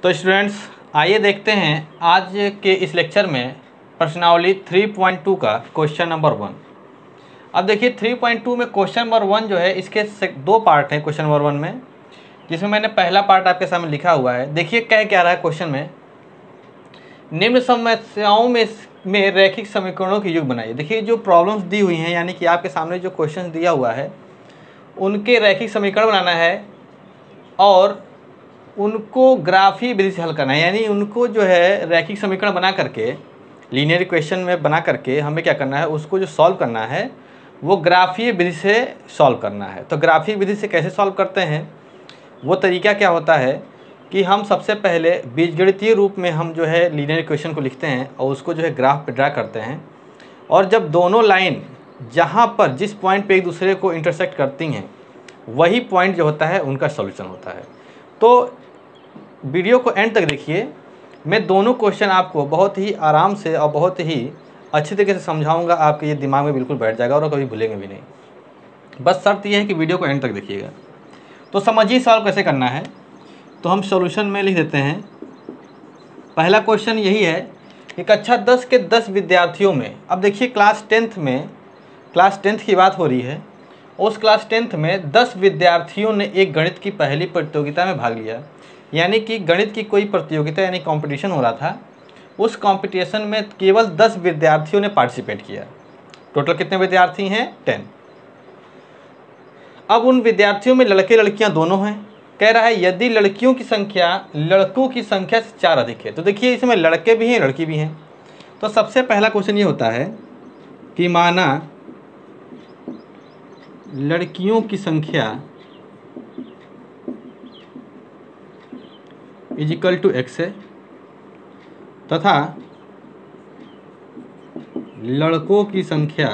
तो स्टूडेंट्स आइए देखते हैं आज के इस लेक्चर में प्रश्नावली 3.2 का क्वेश्चन नंबर 1। अब देखिए 3.2 में क्वेश्चन नंबर 1 जो है इसके दो पार्ट हैं क्वेश्चन नंबर 1 में, जिसमें मैंने पहला पार्ट आपके सामने लिखा हुआ है। देखिए क्या रहा है क्वेश्चन में, निम्न समस्याओं में रैखिक समीकरणों की युग बनाइए। देखिए जो प्रॉब्लम्स दी हुई हैं, यानी कि आपके सामने जो क्वेश्चन दिया हुआ है उनके रैखिक समीकरण बनाना है और उनको ग्राफीय विधि से हल करना है। यानी उनको जो है रैखिक समीकरण बना करके, लीनियर इक्वेशन में बना करके हमें क्या करना है, उसको जो सॉल्व करना है वो ग्राफीय विधि से सॉल्व करना है। तो ग्राफीय विधि से कैसे सॉल्व करते हैं, वो तरीका क्या होता है कि हम सबसे पहले बीजगणितीय रूप में हम जो है लीनियर इक्वेशन को लिखते हैं और उसको जो है ग्राफ पे ड्रा करते हैं। और जब दोनों लाइन जहाँ पर जिस पॉइंट पे एक दूसरे को इंटरसेक्ट करती हैं वही पॉइंट जो होता है उनका सॉल्यूशन होता है। तो वीडियो को एंड तक देखिए, मैं दोनों क्वेश्चन आपको बहुत ही आराम से और बहुत ही अच्छी तरीके से समझाऊंगा, आपके ये दिमाग में बिल्कुल बैठ जाएगा और कभी भूलेंगे भी नहीं। बस शर्त यह है कि वीडियो को एंड तक देखिएगा। तो समझिए सॉल्व कैसे करना है। तो हम सॉल्यूशन में लिख देते हैं। पहला क्वेश्चन यही है कि कक्षा 10 के 10 विद्यार्थियों में, अब देखिए क्लास 10th की बात हो रही है। उस क्लास 10th में 10 विद्यार्थियों ने एक गणित की पहली प्रतियोगिता में भाग लिया। यानी कि गणित की कोई प्रतियोगिता यानी कंपटीशन हो रहा था। उस कंपटीशन में केवल 10 विद्यार्थियों ने पार्टिसिपेट किया। टोटल कितने विद्यार्थी हैं? 10। अब उन विद्यार्थियों में लड़के लड़कियां दोनों हैं। कह रहा है यदि लड़कियों की संख्या लड़कों की संख्या से 4 अधिक है। तो देखिए इसमें लड़के भी हैं लड़की भी हैं। तो सबसे पहला क्वेश्चन ये होता है कि माना लड़कियों की संख्या इजिकल टू x है तथा लड़कों की संख्या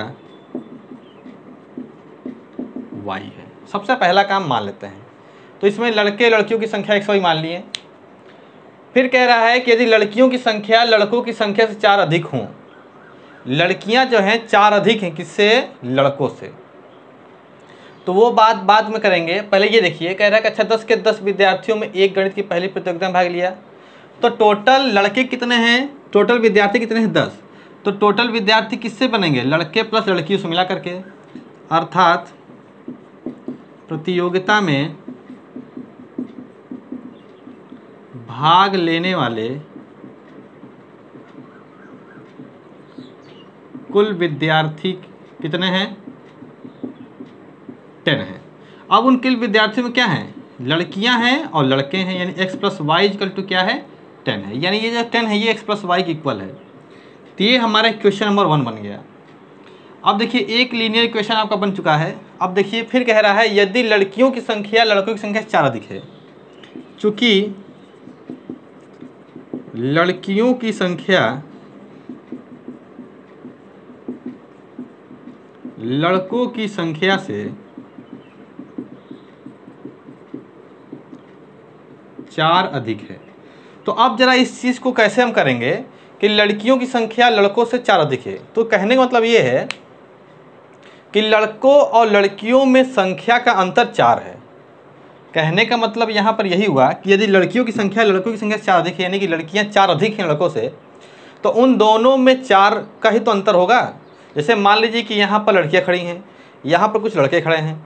y है। सबसे पहला काम मान लेते हैं। तो इसमें लड़के लड़कियों की संख्या x y मान लिए। फिर कह रहा है कि यदि लड़कियों की संख्या लड़कों की संख्या से 4 अधिक हों, लड़कियां जो हैं 4 अधिक हैं किससे? लड़कों से। तो वो बात बाद में करेंगे। पहले ये देखिए, कह रहा है कि अच्छा 10 के 10 विद्यार्थियों में एक गणित की पहली प्रतियोगिता में भाग लिया। तो टोटल लड़के कितने हैं, टोटल विद्यार्थी कितने हैं? 10। तो टोटल विद्यार्थी किससे बनेंगे? लड़के प्लस लड़कियों से मिला करके। अर्थात प्रतियोगिता में भाग लेने वाले कुल विद्यार्थी कितने हैं? 10 हैं। अब उन कुल विद्यार्थियों में क्या हैं? लड़कियां हैं और लड़के हैं। यानी x plus Y equal to क्या है? 10 है। यानी ये जो 10 है ये x प्लस वाई के इक्वल है। तो ये हमारा क्वेश्चन नंबर 1 बन गया। अब देखिए एक लीनियर इक्वेशन आपका बन चुका है। अब देखिए फिर कह रहा है यदि लड़कियों की संख्या लड़कों की संख्या से 4 अधिक है। चूंकि लड़कियों की संख्या लड़कों की संख्या से 4 अधिक है। तो अब जरा इस चीज को कैसे हम करेंगे कि लड़कियों की संख्या लड़कों से 4 अधिक है। तो कहने का मतलब ये है कि लड़कों और लड़कियों में संख्या का अंतर 4 है। कहने का मतलब यहाँ पर यही हुआ कि यदि लड़कियों की संख्या लड़कों की संख्या से 4 अधिक है, यानी कि लड़कियाँ 4 अधिक हैं लड़कों से, तो उन दोनों में 4 का ही तो अंतर होगा। जैसे मान लीजिए कि यहाँ पर लड़कियाँ खड़ी हैं, यहाँ पर कुछ लड़के खड़े हैं।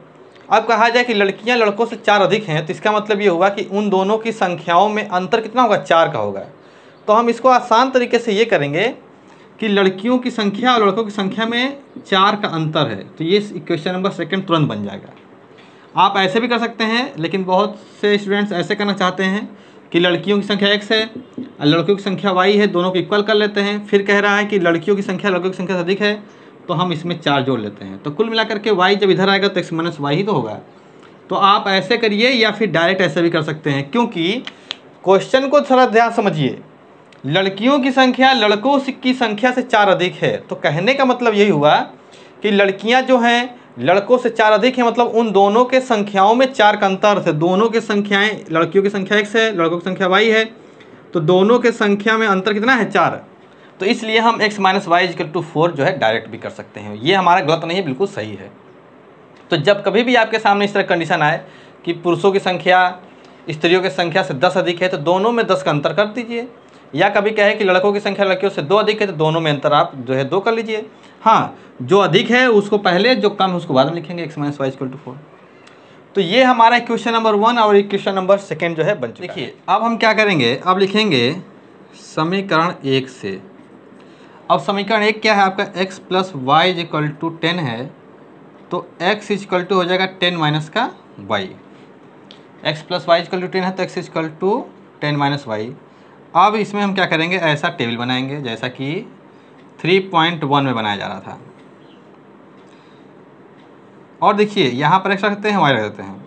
अब कहा जाए कि लड़कियाँ लड़कों से 4 अधिक हैं, तो इसका मतलब ये हुआ कि उन दोनों की संख्याओं में अंतर कितना होगा? 4 का होगा। तो हम इसको आसान तरीके से ये करेंगे कि लड़कियों की संख्या और लड़कों की संख्या में 4 का अंतर है। तो ये इक्वेशन नंबर 2 तुरंत बन जाएगा। आप ऐसे भी कर सकते हैं, लेकिन बहुत से स्टूडेंट्स ऐसे करना चाहते हैं कि लड़कियों की संख्या x है और लड़कियों की संख्या y है, दोनों को इक्वल कर लेते हैं। फिर कह रहा है कि लड़कियों की संख्या लड़कों की संख्या से अधिक है, तो हम इसमें 4 जोड़ लेते हैं। तो कुल मिलाकर के y जब इधर आएगा तो x माइनस वाई ही तो होगा। तो आप ऐसे करिए या फिर डायरेक्ट ऐसे भी कर सकते हैं, क्योंकि क्वेश्चन को थोड़ा ध्यान समझिए। लड़कियों की संख्या लड़कों की संख्या से 4 अधिक है, तो कहने का मतलब यही हुआ कि लड़कियां जो हैं लड़कों से 4 अधिक है, मतलब उन दोनों के संख्याओं में 4 का अंतर है। दोनों के संख्याएं, लड़कियों की संख्या x है, लड़कों की संख्या y है, तो दोनों के संख्या में अंतर कितना है? 4। तो इसलिए हम x minus Y equal to 4 जो है डायरेक्ट भी कर सकते हैं। ये हमारा गलत नहीं है, बिल्कुल सही है। तो जब कभी भी आपके सामने इस तरह कंडीशन आए कि पुरुषों की संख्या स्त्रियों की संख्या से 10 अधिक है तो दोनों में 10 का अंतर कर दीजिए, या कभी कहे कि लड़कों की संख्या लड़कियों से 2 अधिक है तो दोनों में अंतर आप जो है 2 कर लीजिए। हाँ, जो अधिक है उसको पहले, जो कम है उसको बाद में लिखेंगे, x - y = 4। तो ये हमारा इक्वेशन नंबर 1 और इक्वेशन नंबर 2 जो है बन चुका है। देखिए अब हम क्या करेंगे, अब लिखेंगे समीकरण 1 से। अब समीकरण 1 क्या है आपका, x + y = 10 है, तो x = हो जाएगा 10 - y। x + y = 10 है तो x = 10 - y। अब इसमें हम क्या करेंगे, ऐसा टेबल बनाएंगे जैसा कि 3.1 में बनाया जा रहा था। और देखिए यहाँ पर x रख देते हैं, y रख देते हैं।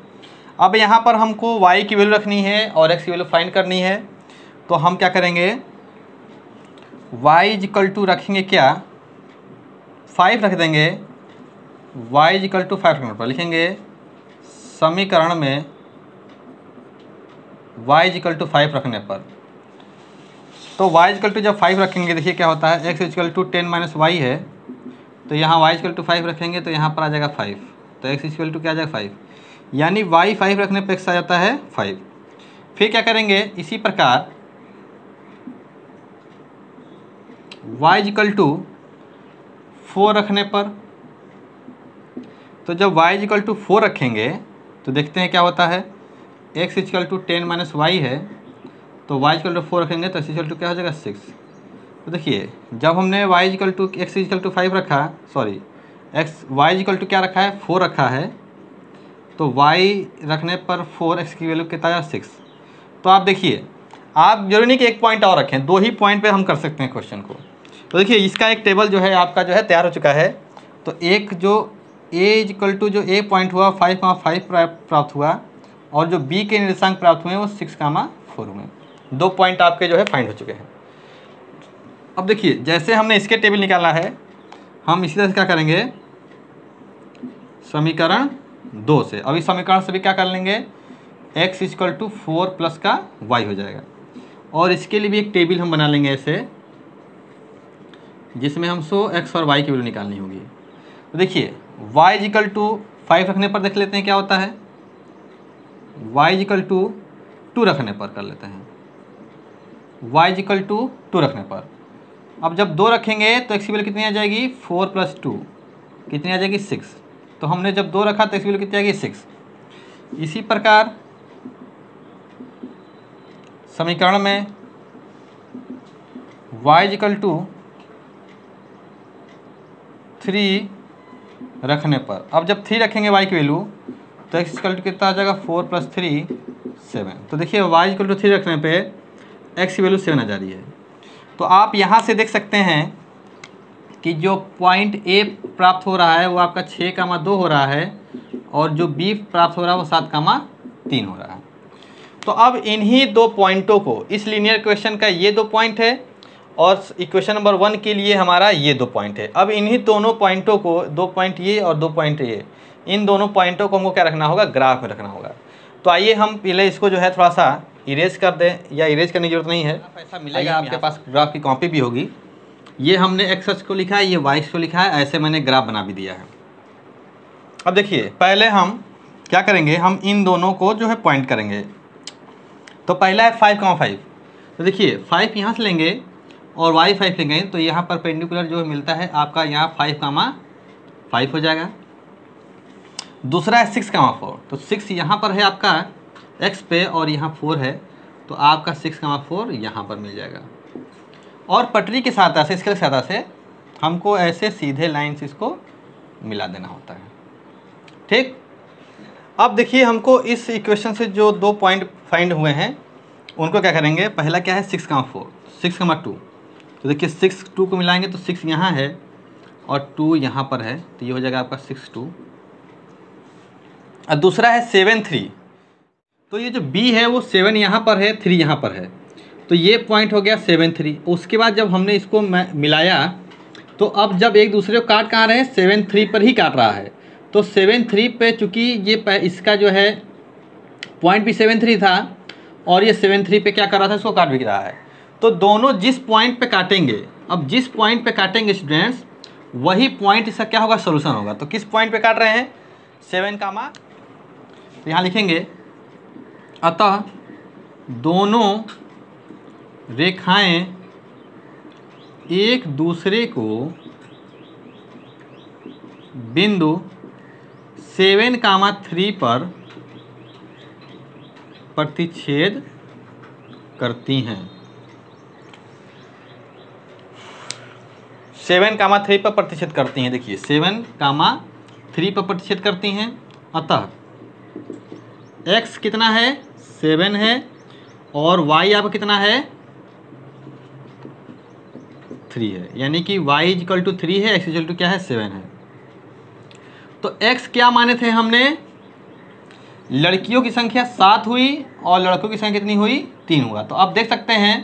अब यहाँ पर हमको y की वैल्यू रखनी है और x की वैल्यू फाइंड करनी है, तो हम क्या करेंगे, y = रखेंगे क्या, 5 रख देंगे। y = 5 रखने पर लिखेंगे समीकरण में y = 5 रखने पर, तो y = जब 5 रखेंगे, देखिए क्या होता है, x = 10 - y है, तो यहाँ y = 5 रखेंगे तो यहाँ पर आ जाएगा 5, तो x = क्या आ जाएगा 5, यानी y 5 रखने पर x आ जाता है 5। फिर क्या करेंगे, इसी प्रकार y = 4 रखने पर, तो जब y = 4 रखेंगे तो देखते हैं क्या होता है, x = 10 - y है, तो y = 4 रखेंगे तो x = क्या हो जाएगा 6। तो देखिए जब हमने y = x = 5 रखा, सॉरी y = क्या रखा है, 4 रखा है, तो y रखने पर 4x की वैल्यू कितना है 6। तो आप देखिए, आप जरूरी नहीं कि एक पॉइंट और रखें, 2 ही पॉइंट पे हम कर सकते हैं क्वेश्चन को। तो देखिए इसका एक टेबल जो है आपका जो है तैयार हो चुका है। तो एक जो a = जो a पॉइंट हुआ 5,5 प्राप्त हुआ, और जो b के निर्देशांक प्राप्त हुए वो 6,4 हुए। 2 पॉइंट आपके जो है फाइंड हो चुके हैं। अब देखिए जैसे हमने इसके टेबल निकाला है, हम इसी तरह से क्या करेंगे, समीकरण 2 से, अभी समीकरण से भी क्या कर लेंगे, x = 4 प्लस का y हो जाएगा। और इसके लिए भी एक टेबल हम बना लेंगे ऐसे, जिसमें हमको x और y की वैल्यू निकालनी होगी। तो देखिए y = 5 रखने पर देख लेते हैं क्या होता है, y = 2 रखने पर कर लेते हैं, y = 2 रखने पर। अब जब 2 रखेंगे तो x की वैल्यू कितनी आ जाएगी, 4 + 2 कितनी आ जाएगी 6। तो हमने जब 2 रखा तो x की वैल्यू कितनी आ गई 6। इसी प्रकार समीकरण में y = 3 रखने पर, अब जब 3 रखेंगे y की वैल्यू तो x = कितना आ जाएगा, 4 + 3 7। तो देखिए y = 3 रखने पे x की वैल्यू 7 आ जा रही है। तो आप यहाँ से देख सकते हैं कि जो पॉइंट A प्राप्त हो रहा है वो आपका 6,2 हो रहा है, और जो B प्राप्त हो रहा है वो 7,3 हो रहा है। तो अब इन्हीं 2 पॉइंटों को, इस लीनियर इक्वेशन का ये 2 पॉइंट है और इक्वेशन नंबर 1 के लिए हमारा ये 2 पॉइंट है। अब इन्हीं दोनों पॉइंटों को, 2 पॉइंट ये और 2 पॉइंट ये, इन दोनों पॉइंटों को हमको क्या रखना होगा, ग्राफ में रखना होगा। तो आइए हम पहले इसको जो है थोड़ा सा इरेज कर दें, या इरेज करने की जरूरत नहीं है, ऐसा मिलेगा आपके पास ग्राफ की कॉपी भी होगी। ये हमने एक्स अक्ष को लिखा है, ये वाई अक्ष को लिखा है, ऐसे मैंने ग्राफ बना भी दिया है। अब देखिए पहले हम क्या करेंगे, हम इन दोनों को जो है पॉइंट करेंगे। तो पहला है 5,5। तो देखिए 5 यहाँ से लेंगे और y 5 लेंगे, तो यहाँ पर परपेंडिकुलर जो मिलता है आपका यहाँ 5,5 हो जाएगा। दूसरा है 6,4। तो 6 यहाँ पर है आपका x पे और यहाँ 4 है, तो आपका 6,4 यहाँ पर मिल जाएगा। और पटरी की सहायता से, इसके सहायता से हमको ऐसे सीधे लाइन से इसको मिला देना होता है। ठीक, अब देखिए हमको इस इक्वेशन से जो 2 पॉइंट फाइंड हुए हैं उनको क्या करेंगे, पहला क्या है 6,4, 6,2। तो देखिए 6 2 को मिलाएंगे तो 6 यहाँ है और 2 यहाँ पर है, तो ये हो जाएगा आपका 6 2। और दूसरा है 7 3। तो ये जो B है वो 7 यहाँ पर है, 3 यहाँ पर है, तो ये पॉइंट हो गया 7 3। उसके बाद जब हमने इसको मिलाया तो अब जब एक दूसरे को काट कहाँ रहे हैं, 7 3 पर ही काट रहा है। तो 7 3 पे चूँकि ये इसका जो है पॉइंट भी 7 3 था और ये 7 3 पे क्या कर रहा था, इसको काट भी रहा है। तो दोनों जिस पॉइंट पे काटेंगे, अब जिस पॉइंट पे काटेंगे स्टूडेंट्स, वही पॉइंट इसका क्या होगा, सोल्यूशन होगा। तो किस पॉइंट पे काट रहे हैं, 7, तो यहाँ लिखेंगे अतः दोनों रेखाएं एक दूसरे को बिंदु 7,3 पर प्रतिच्छेद करती हैं। 7,3 पर प्रतिच्छेद करती हैं। देखिए 7,3 पर प्रतिच्छेद करती हैं। अतः x कितना है 7 है और y आपका कितना है 3 है, यानी कि y इक्वल टू 3 है, x इक्वल टू क्या है 7 है। तो x क्या माने थे हमने, लड़कियों की संख्या 7 हुई और लड़कों की संख्या कितनी हुई 3 हुआ। तो आप देख सकते हैं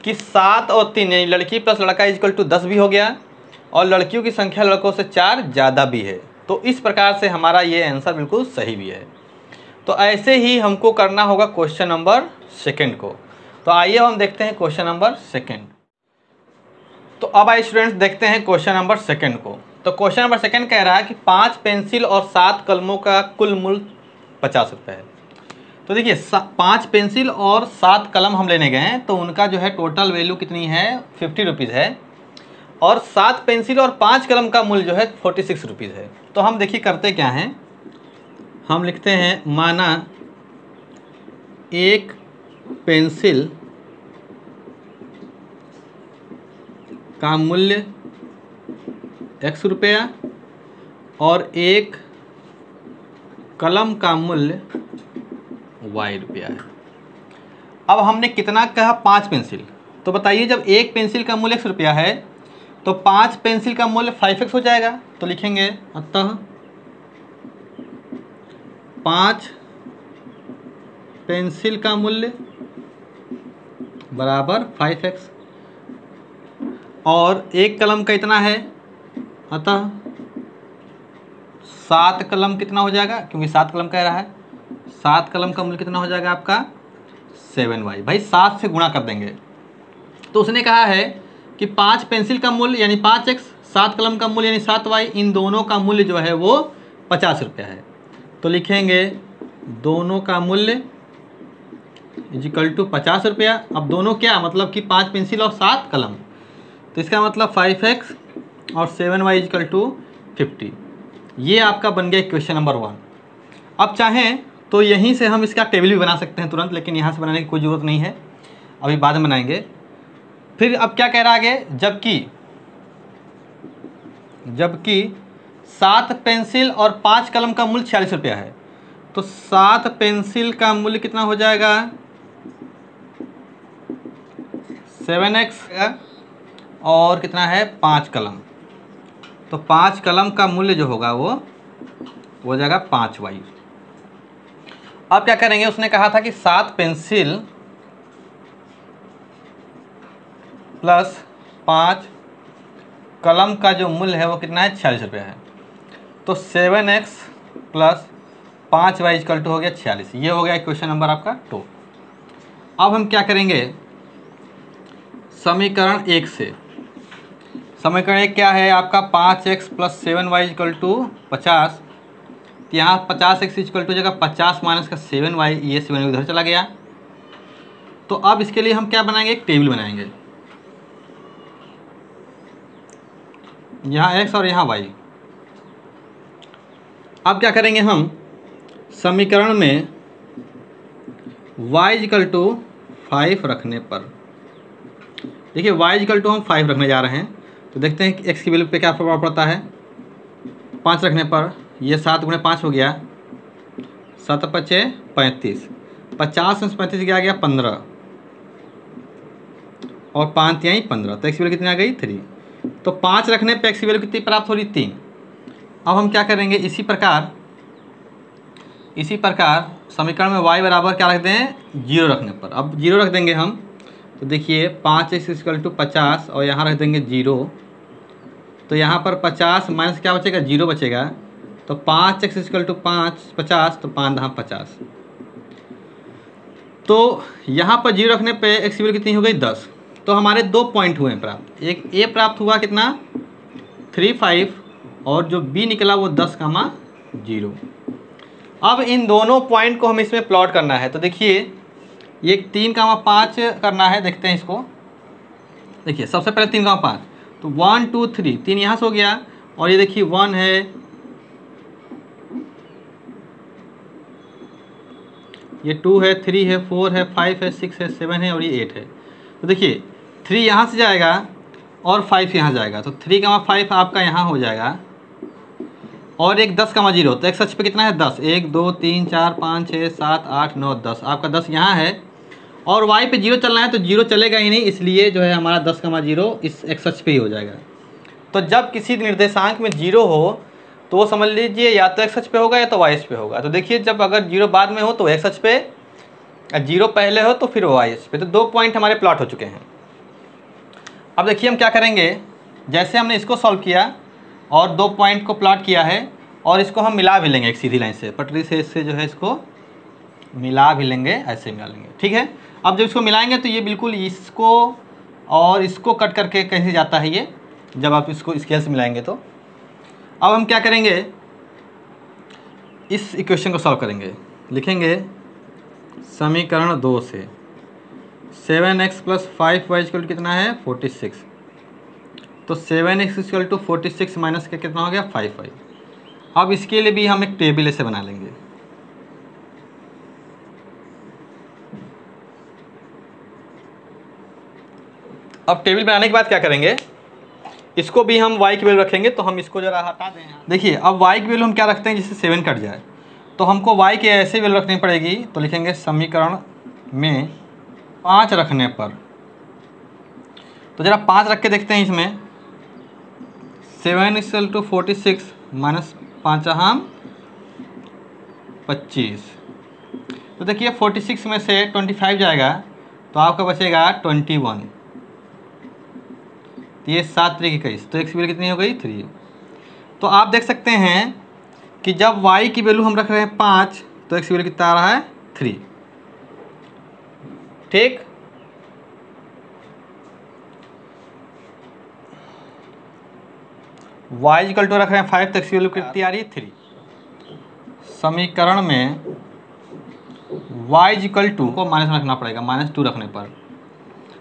कि 7 और 3 यानी लड़की प्लस लड़का इक्वल टू 10 भी हो गया और लड़कियों की संख्या लड़कों से 4 ज़्यादा भी है। तो इस प्रकार से हमारा ये आंसर बिल्कुल सही भी है। तो ऐसे ही हमको करना होगा क्वेश्चन नंबर 2 को। तो आइए हम देखते हैं क्वेश्चन नंबर 2। तो अब आइए स्टूडेंट्स देखते हैं क्वेश्चन नंबर 2 को। तो क्वेश्चन नंबर 2 कह रहा है कि 5 पेंसिल और 7 कलमों का कुल मूल्य 50 रुपये है। तो देखिए 5 पेंसिल और 7 कलम हम लेने गए हैं, तो उनका जो है टोटल वैल्यू कितनी है 50 रुपीज़ है और 7 पेंसिल और 5 कलम का मूल्य जो है 46 रुपीज़ है। तो हम देखिए करते क्या हैं, हम लिखते हैं माना एक पेंसिल का मूल्य x रुपया और एक कलम का मूल्य y रुपया है। अब हमने कितना कहा 5 पेंसिल, तो बताइए जब एक पेंसिल का मूल्य x रुपया है तो 5 पेंसिल का मूल्य 5x हो जाएगा। तो लिखेंगे अतः 5 पेंसिल का मूल्य बराबर 5x और एक कलम का इतना है, अतः 7 कलम कितना हो जाएगा, क्योंकि 7 कलम कह रहा है, 7 कलम का मूल्य कितना हो जाएगा आपका 7y। भाई 7 से गुणा कर देंगे। तो उसने कहा है कि 5 पेंसिल का मूल्य यानी 5x, 7 कलम का मूल्य यानी 7y, इन दोनों का मूल्य जो है वो 50 रुपया है। तो लिखेंगे दोनों का मूल्य इक्वल टू 50 रुपया। अब दोनों क्या मतलब कि 5 पेंसिल और 7 कलम, तो इसका मतलब 5x और 7y इक्वल टू 50। ये आपका बन गया क्वेश्चन नंबर 1। अब चाहें तो यहीं से हम इसका टेबल भी बना सकते हैं तुरंत, लेकिन यहाँ से बनाने की कोई ज़रूरत नहीं है, अभी बाद में बनाएंगे। फिर अब क्या कह रहा है आगे, जबकि 7 पेंसिल और 5 कलम का मूल्य 46 रुपया है। तो 7 पेंसिल का मूल्य कितना हो जाएगा 7x और कितना है 5 कलम, तो 5 कलम का मूल्य जो होगा वो हो जाएगा 5y। अब क्या करेंगे, उसने कहा था कि 7 पेंसिल प्लस 5 कलम का जो मूल्य है वो कितना है 46 रुपया है। तो 7x plus 5y equal to हो गया 46। ये हो गया क्वेश्चन नंबर आपका 2। अब हम क्या करेंगे, समीकरण 1 से, समीकरण 1 क्या है आपका 5x plus 7y equal to 50। तो यहाँ 50x इक्वल टू जगह 50 माइनस का 7y, ये 7 उधर चला गया। तो अब इसके लिए हम क्या बनाएंगे, एक टेबल बनाएंगे, यहाँ x और यहाँ y। अब क्या करेंगे हम, समीकरण में y इक्वल टू 5 रखने पर, देखिए y इक्वल टू हम 5 रखने जा रहे हैं, तो देखते हैं कि x की वैल्यू पे क्या प्रभाव पड़ता है। 5 रखने पर ये 7 गुणे 5 हो गया, 7 पचे 35, 50 में 35 क्या आ गया 15 और 5 यहीं 15, तो x की वैल्यू कितनी आ गई 3। तो 5 रखने पे x की वैल्यू कितनी प्राप्त हो रही 3। अब हम क्या करेंगे, इसी प्रकार समीकरण में y बराबर क्या रख दें 0 रखने पर। अब 0 रख देंगे हम, तो देखिए 5x इक्वल टू 50 और यहाँ रख देंगे 0। तो यहाँ पर 50 माइनस क्या बचेगा 0 बचेगा, तो 5x इक्वल टू 50, तो 5 दहाँ 50। तो यहाँ पर 0 रखने पे x की वैल्यू कितनी हो गई 10। तो हमारे 2 पॉइंट हुए प्राप्त, एक a प्राप्त हुआ कितना 3, 5 और जो b निकला वो 10, 0। अब इन दोनों पॉइंट को हम इसमें प्लॉट करना है। तो देखिए ये 3,5 करना है, देखते हैं इसको। देखिए सबसे पहले 3,5, तो 1 2 3, 3 यहाँ से हो गया, और ये देखिए 1 है, ये 2 है, 3 है, 4 है, 5 है, 6 है, 7 है, और ये 8 है। तो देखिए 3 यहाँ से जाएगा और 5 यहाँ जाएगा, तो 3,5 आपका यहाँ हो जाएगा, और एक 10,0, तो एक्स अक्ष पे कितना है 10, 1 2 3 4 5 6 7 8 9 10, आपका 10 यहाँ है, और वाई पे 0 चलना है, तो 0 चलेगा ही नहीं, इसलिए जो है हमारा 10,0 इस एक्स अक्ष पे ही हो जाएगा। तो जब किसी निर्देशांक में 0 हो तो वो समझ लीजिए या तो एक्स अक्ष पे होगा या तो वाई अक्ष पे होगा। तो देखिए जब अगर 0 बाद में हो तो एक्स अक्ष पे, 0 पहले हो तो फिर वाई अक्ष पे। तो 2 पॉइंट हमारे प्लॉट हो चुके हैं। अब देखिए हम क्या करेंगे, जैसे हमने इसको सॉल्व किया और 2 पॉइंट को प्लॉट किया है, और इसको हम मिला भी लेंगे एक सीधी लाइन से, पटरी से इससे जो है इसको मिला भी लेंगे, ऐसे मिला लेंगे, ठीक है। अब जब इसको मिलाएंगे तो ये बिल्कुल इसको और इसको कट करके कैसे जाता है ये, जब आप इसको स्केल से मिलाएंगे। तो अब हम क्या करेंगे, इस इक्वेशन को सॉल्व करेंगे। लिखेंगे समीकरण 2 से 7x + 5y = कितना है 46, तो 7x = 46 माइनस के कितना हो गया 5y। अब इसके लिए भी हम एक टेबल ऐसे बना लेंगे। अब टेबल बनाने के बाद क्या करेंगे, इसको भी हम y की वैल्यू रखेंगे, तो हम इसको जरा हटा दें। देखिए अब y की वैल्यू हम क्या रखते हैं, जिससे 7 कट जाए, तो हमको y की ऐसे वैल्यू रखनी पड़ेगी। तो लिखेंगे समीकरण में 5 रखने पर, तो जरा 5 रख के देखते हैं इसमें, 7 = 46 माइनस 5 25, तो देखिए 46 में से 25 जाएगा तो आपका बचेगा 21, तो ये 7 3 21, तो x की वैल्यू कितनी हो गई 3। तो आप देख सकते हैं कि जब y की वैल्यू हम रख रहे हैं 5, तो x की वैल्यू कितना आ रहा है 3, ठीक। y = रख रहे हैं 5, तो x की वैल्यू कितनी आ रही है 3। समीकरण में y = को माइनस रखना पड़ेगा, -2 रखने पर।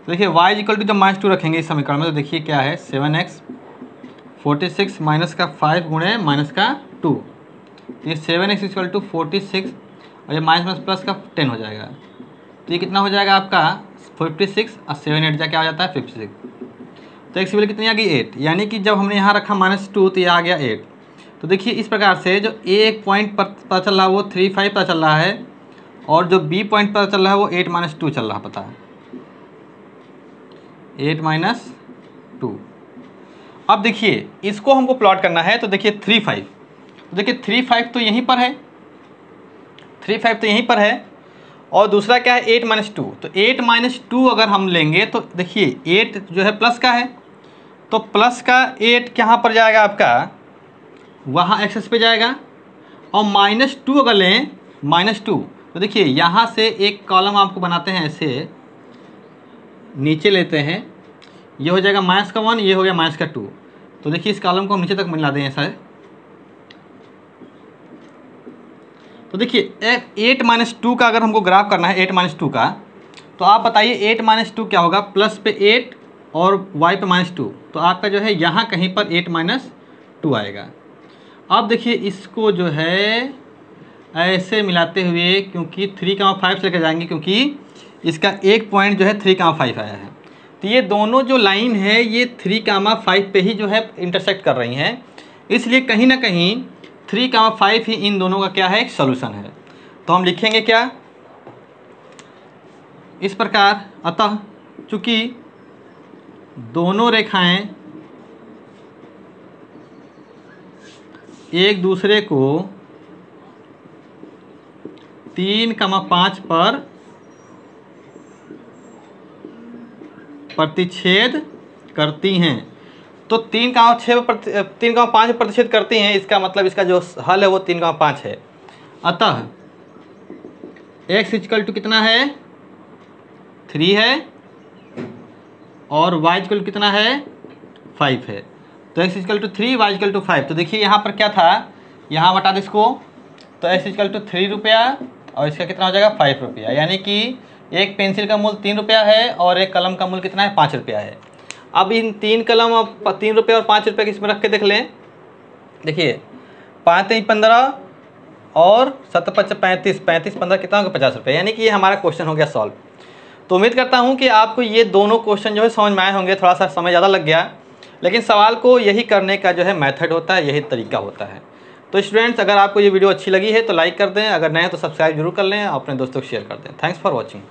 देखिए y = जब -2 रखेंगे इस समीकरण में, तो देखिए क्या है 7x 46 माइनस का 5 गुणे माइनस का 2, ये 7x = 46, और ये माइनस प्लस का 10 हो जाएगा, तो ये कितना हो जाएगा आपका 56, और 7 8 जा क्या हो जाता है 56, तो x की वैल्यू कितनी आ गई 8। यानी कि जब हमने यहाँ रखा -2 तो ये आ गया 8। तो देखिए इस प्रकार से जो एक पॉइंट पर पता चल रहा है वो 3 5 पता चल रहा है, और जो बी पॉइंट पता चल रहा है वो 8 - 2 चल रहा पता है, 8 - 2। अब देखिए इसको हमको प्लॉट करना है, तो देखिए 3 5, तो देखिए 3 5 तो यहीं पर है, 3 5 तो यहीं पर है, और दूसरा क्या है 8 - 2, तो 8 - 2 अगर हम लेंगे तो देखिए 8 जो है प्लस का है, तो प्लस का 8 कहाँ पर जाएगा आपका, वहाँ एक्सेस पे जाएगा, और -2 अगर लें -2, तो देखिए यहाँ से एक कॉलम आपको बनाते हैं, ऐसे नीचे लेते हैं, ये हो जाएगा -1, ये हो गया -2, तो देखिए इस कॉलम को हम नीचे तक मिला दें ऐसा है। तो देखिए 8 - 2 का अगर हमको ग्राफ करना है 8 - 2 का, तो आप बताइए 8 - 2 क्या होगा, प्लस पे 8 और y पे -2, तो आपका जो है यहाँ कहीं पर 8 - 2 आएगा। अब देखिए इसको जो है ऐसे मिलाते हुए, क्योंकि 3,5 से लेकर जाएंगे, क्योंकि इसका एक पॉइंट जो है 3,5 आया है, तो ये दोनों जो लाइन है ये 3,5 पे ही जो है इंटरसेक्ट कर रही हैं, इसलिए कहीं ना कहीं 3,5 ही इन दोनों का क्या है, एक सॉल्यूशन है। तो हम लिखेंगे क्या इस प्रकार, अतः चूंकि दोनों रेखाएं एक दूसरे को 3,5 पर प्रतिच्छेद करती हैं, तो 3,5 प्रतिच्छेद करती हैं, इसका मतलब इसका जो हल है वो 3,5 है। अतः x = कितना है 3 है, और y = कितना है 5 है, तो x = 3 y = 5। तो देखिए यहाँ पर क्या था, यहाँ बता दो इसको, तो x इक्वल टू 3 रुपया और इसका कितना हो जाएगा 5 रुपया, यानी कि एक पेंसिल का मूल्य 3 रुपया है और एक कलम का मूल्य कितना है 5 रुपया है। अब इन 3 कलम और 3 रुपये और 5 रुपये किस में रख के देख लें। देखिए 5 3 15 और 7 5 35, 35 15 कितना होगा 50 रुपये, यानी कि ये हमारा क्वेश्चन हो गया सॉल्व। तो उम्मीद करता हूँ कि आपको ये दोनों क्वेश्चन जो है समझ में आए होंगे। थोड़ा सा समय ज़्यादा लग गया, लेकिन सवाल को यही करने का जो है मेथड होता है, यही तरीका होता है। तो स्टूडेंट्स, अगर आपको ये वीडियो अच्छी लगी है तो लाइक कर दें, अगर नए तो सब्सक्राइब जरूर कर लें, अपने दोस्तों को शेयर कर दें। Thanks for watching.